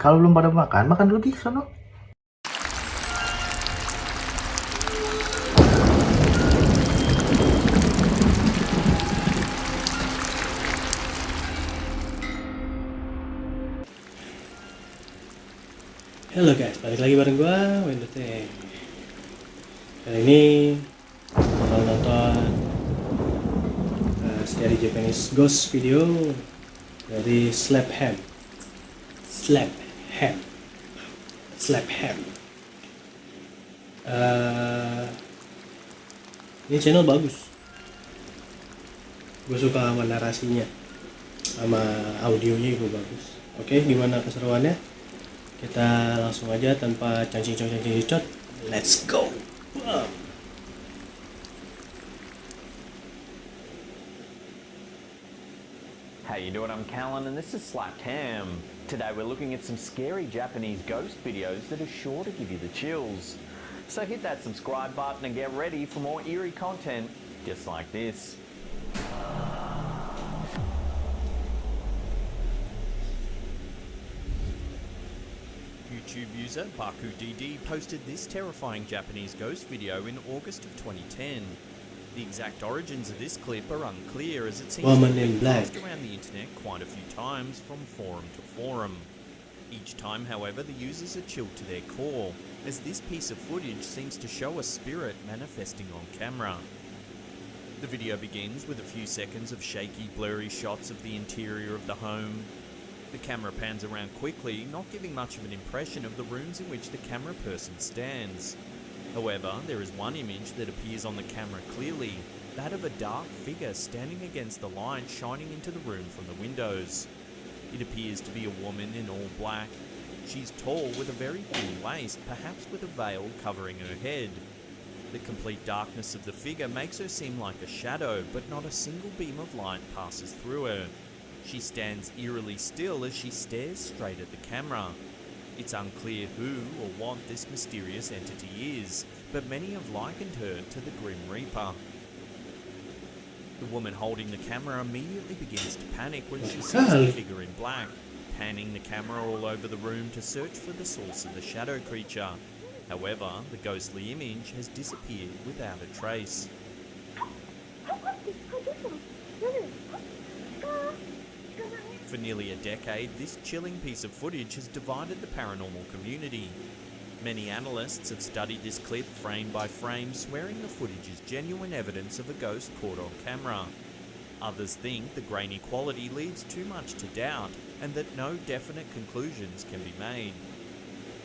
Kalau belum pada makan, makan dulu di sono. Halo guys, balik lagi bareng gua, wendotereaction. Kali ini bakal nonton seri Japanese ghost video dari Slap Ham. Ini channel bagus. Gue suka sama narasinya, sama audionya juga bagus. Oke, gimana keseruannya? Kita langsung aja tanpa cangcing-cangcing-cangcing. Let's go. How you doing? I'm Callan and this is Slapped Ham. Today we're looking at some scary Japanese ghost videos that are sure to give you the chills. So hit that subscribe button and get ready for more eerie content just like this. YouTube user BakuDD posted this terrifying Japanese ghost video in August of 2010. The exact origins of this clip are unclear, as it seems to have been passed around the internet quite a few times from forum to forum. Each time, however, the users are chilled to their core, as this piece of footage seems to show a spirit manifesting on camera. The video begins with a few seconds of shaky, blurry shots of the interior of the home. The camera pans around quickly, not giving much of an impression of the rooms in which the camera person stands. However, there is one image that appears on the camera clearly, that of a dark figure standing against the light shining into the room from the windows. It appears to be a woman in all black. She's tall with a very thin waist, perhaps with a veil covering her head. The complete darkness of the figure makes her seem like a shadow, but not a single beam of light passes through her. She stands eerily still as she stares straight at the camera. It's unclear who or what this mysterious entity is, but many have likened her to the Grim Reaper. The woman holding the camera immediately begins to panic when she sees the figure in black, panning the camera all over the room to search for the source of the shadow creature. However, the ghostly image has disappeared without a trace. For nearly a decade, this chilling piece of footage has divided the paranormal community. Many analysts have studied this clip frame by frame, swearing the footage is genuine evidence of a ghost caught on camera. Others think the grainy quality leads too much to doubt, and that no definite conclusions can be made.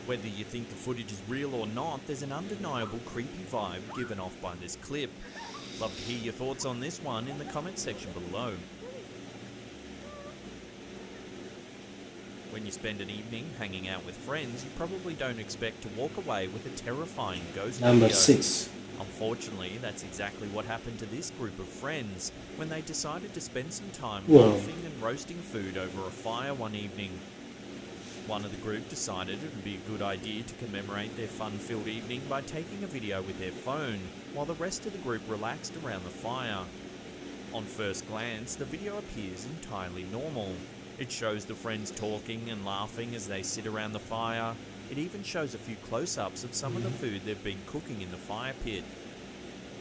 Whether you think the footage is real or not, there's an undeniable creepy vibe given off by this clip. Love to hear your thoughts on this one in the comment section below. When you spend an evening hanging out with friends, you probably don't expect to walk away with a terrifying ghost video. Number 6. Unfortunately, that's exactly what happened to this group of friends when they decided to spend some time laughing and roasting food over a fire one evening. One of the group decided it would be a good idea to commemorate their fun-filled evening by taking a video with their phone, while the rest of the group relaxed around the fire. On first glance, the video appears entirely normal. It shows the friends talking and laughing as they sit around the fire. It even shows a few close-ups of some of the food they've been cooking in the fire pit.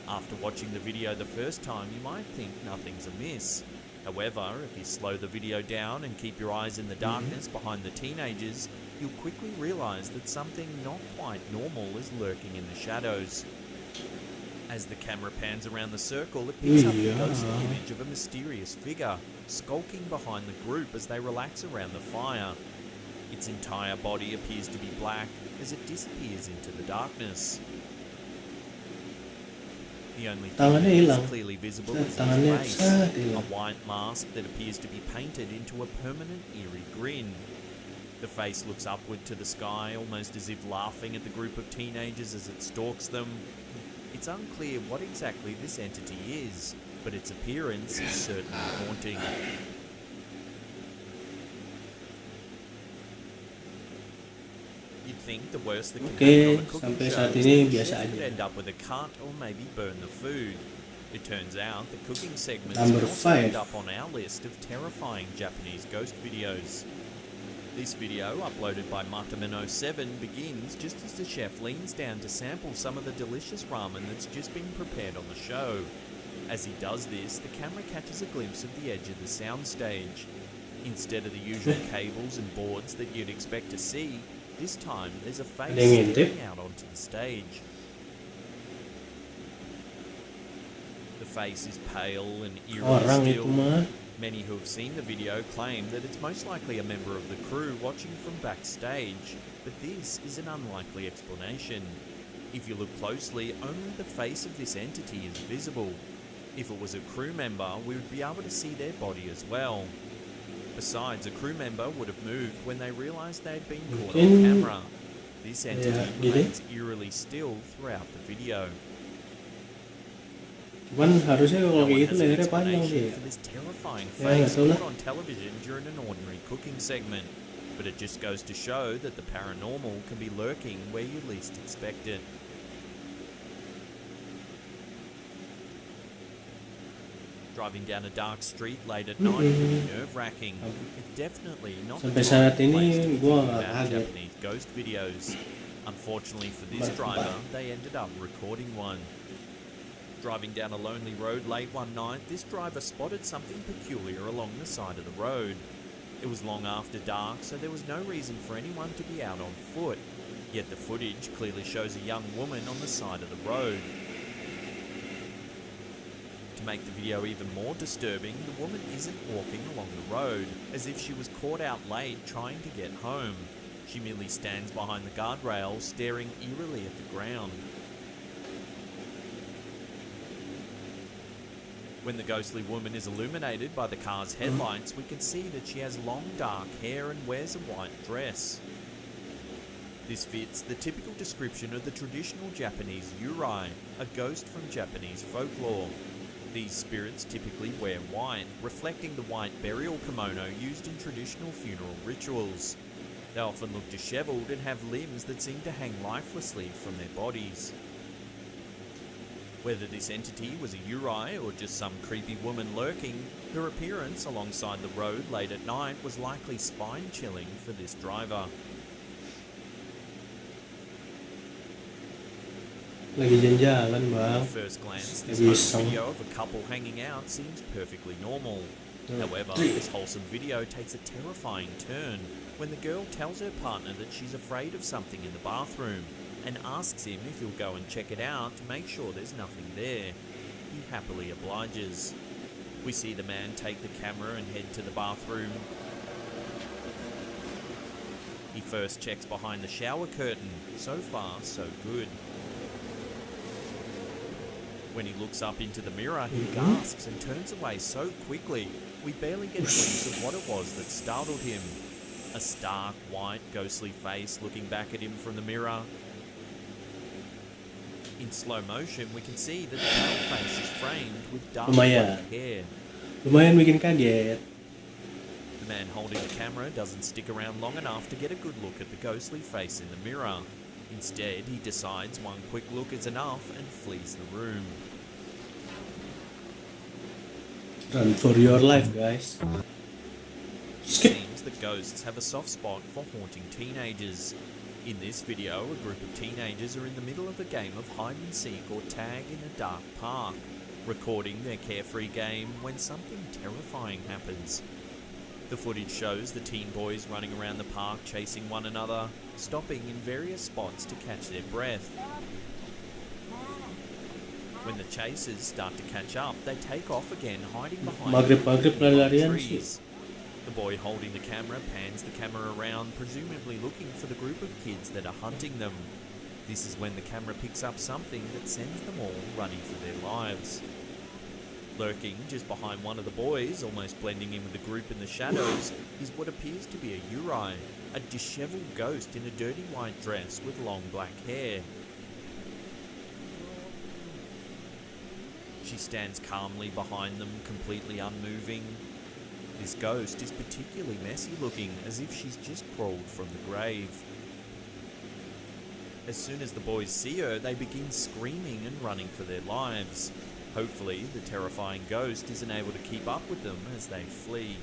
After watching the video the first time, you might think nothing's amiss. However, if you slow the video down and keep your eyes in the darkness behind the teenagers, you'll quickly realise that something not quite normal is lurking in the shadows. As the camera pans around the circle, it picks up the ghostly image of a mysterious figure, skulking behind the group as they relax around the fire. Its entire body appears to be black as it disappears into the darkness. The only thing that is clearly visible is its face, a white mask that appears to be painted into a permanent eerie grin. The face looks upward to the sky, almost as if laughing at the group of teenagers as it stalks them. It's unclear what exactly this entity is, but its appearance is certainly haunting. You'd think the worst that can happen on a cooking show is the chef could end up with a cut or maybe burn the food. It turns out the cooking segments can also end up on our list of terrifying Japanese ghost videos. This video, uploaded by Mataman07, begins just as the chef leans down to sample some of the delicious ramen that's just been prepared on the show. As he does this, the camera catches a glimpse of the edge of the soundstage. Instead of the usual cables and boards that you'd expect to see, this time there's a face staring out onto the stage. The face is pale and eerily still. Many who have seen the video claim that it's most likely a member of the crew watching from backstage, but this is an unlikely explanation. If you look closely, only the face of this entity is visible. If it was a crew member, we would be able to see their body as well. Besides, a crew member would have moved when they realised they had been caught on camera. This entity remains eerily still throughout the video. Cuman harusnya kalau No kayak one gitu has an lehernya panjang explanation sih. for this terrifying Ya, nggak face tahu lah. caught on television during an ordinary cooking segment, but it just goes to show that the paranormal can be lurking where you least expect it. Driving down a dark street late at night can be nerve-wracking. It's definitely not the Sampai saat right place ini to be gua thinking nggak about kaget. Japanese ghost videos. Unfortunately for this driver, they ended up recording one. Driving down a lonely road late one night, this driver spotted something peculiar along the side of the road. It was long after dark, so there was no reason for anyone to be out on foot. Yet the footage clearly shows a young woman on the side of the road. To make the video even more disturbing, the woman isn't walking along the road, as if she was caught out late trying to get home. She merely stands behind the guardrail, staring eerily at the ground. When the ghostly woman is illuminated by the car's headlights, we can see that she has long dark hair and wears a white dress. This fits the typical description of the traditional Japanese yurei, a ghost from Japanese folklore. These spirits typically wear white, reflecting the white burial kimono used in traditional funeral rituals. They often look disheveled and have limbs that seem to hang lifelessly from their bodies. Whether this entity was a yurei or just some creepy woman lurking, her appearance alongside the road late at night was likely spine-chilling for this driver. Lagi jalan bang. At first glance, this Lagi home iseng. video of a couple hanging out seems perfectly normal. However, this wholesome video takes a terrifying turn when the girl tells her partner that she's afraid of something in the bathroom and asks him if he'll go and check it out to make sure there's nothing there. He happily obliges. We see the man take the camera and head to the bathroom. He first checks behind the shower curtain. So far, so good. When he looks up into the mirror, he gasps and turns away so quickly, we barely get a glimpse of what it was that startled him. A stark, white, ghostly face looking back at him from the mirror. In slow motion, we can see that the pale face is framed with dark Lumayan. black hair. Lumayan bikin kaget. The man holding the camera doesn't stick around long enough to get a good look at the ghostly face in the mirror. Instead, he decides one quick look is enough and flees the room. Run for your life, guys. It Skip. seems that ghosts have a soft spot for haunting teenagers. In this video, a group of teenagers are in the middle of a game of hide and seek or tag in a dark park, recording their carefree game when something terrifying happens. The footage shows the teen boys running around the park chasing one another, stopping in various spots to catch their breath. When the chasers start to catch up, they take off again, hiding behind Maghrib-maghrib lari-larian sih. trees. The boy holding the camera pans the camera around, presumably looking for the group of kids that are hunting them. This is when the camera picks up something that sends them all running for their lives. Lurking just behind one of the boys, almost blending in with the group in the shadows, is what appears to be a yurei, a disheveled ghost in a dirty white dress with long black hair. She stands calmly behind them, completely unmoving. This ghost is particularly messy looking, as if she's just crawled from the grave. As soon as the boys see her, they begin screaming and running for their lives. Hopefully, the terrifying ghost isn't able to keep up with them as they flee.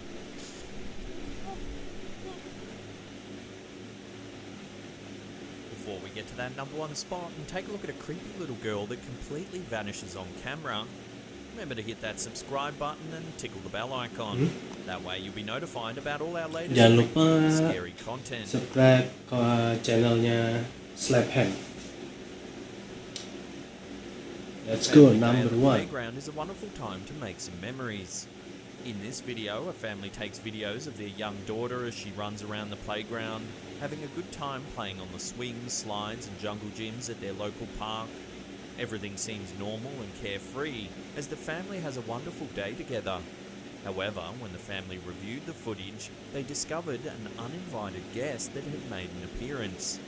Before we get to that number one spot and take a look at a creepy little girl that completely vanishes on camera, remember to hit that subscribe button and tickle the bell icon. That way you'll be notified about all our latest Jangan creepy lupa and scary content. subscribe ke channelnya Slaphem. Let's go, Family day at number the one. playground is a wonderful time to make some memories. In this video, a family takes videos of their young daughter as she runs around the playground, having a good time playing on the swings, slides and jungle gyms at their local park. Everything seems normal and carefree as the family has a wonderful day together. However, when the family reviewed the footage, they discovered an uninvited guest that had made an appearance.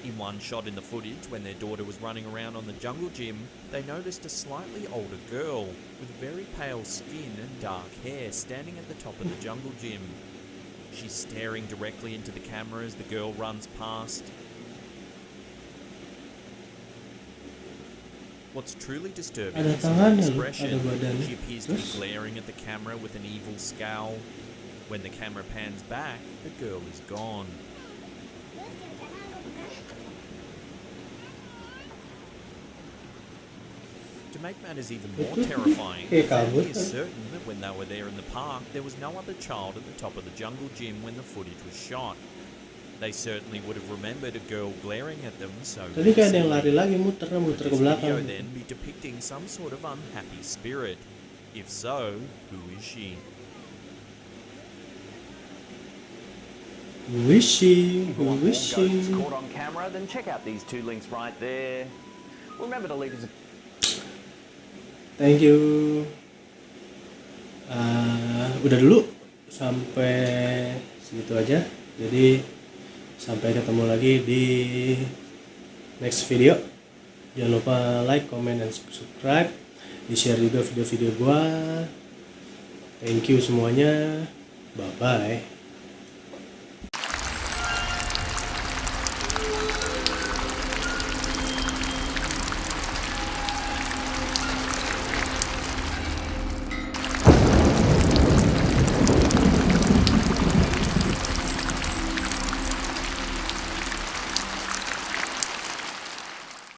In one shot in the footage, when their daughter was running around on the jungle gym, they noticed a slightly older girl with very pale skin and dark hair standing at the top of the jungle gym. She's staring directly into the camera as the girl runs past. What's truly disturbing Ada is her tangannya loh, expression. ada badannya. She appears to be Terus? glaring at the camera with an evil scowl. When the camera pans back, the girl is gone. To make matters even more terrifying, the family is certain that when they were there in the park, there was no other child at the top of the jungle gym when the footage was shot. They certainly would have remembered a girl glaring at them so Tadi kayak ada yang recently. lari lagi, muter Could ke this video belakang. then be depicting some sort of unhappy spirit? If so, who is she? If you want more Wishing. ghosts caught on camera, then check out these two links right there. Remember to leave us a Thank you. Udah dulu sampai segitu aja. Jadi sampai ketemu lagi di next video. Jangan lupa like, comment, dan subscribe. Di share juga video-video gua. Thank you semuanya. Bye bye.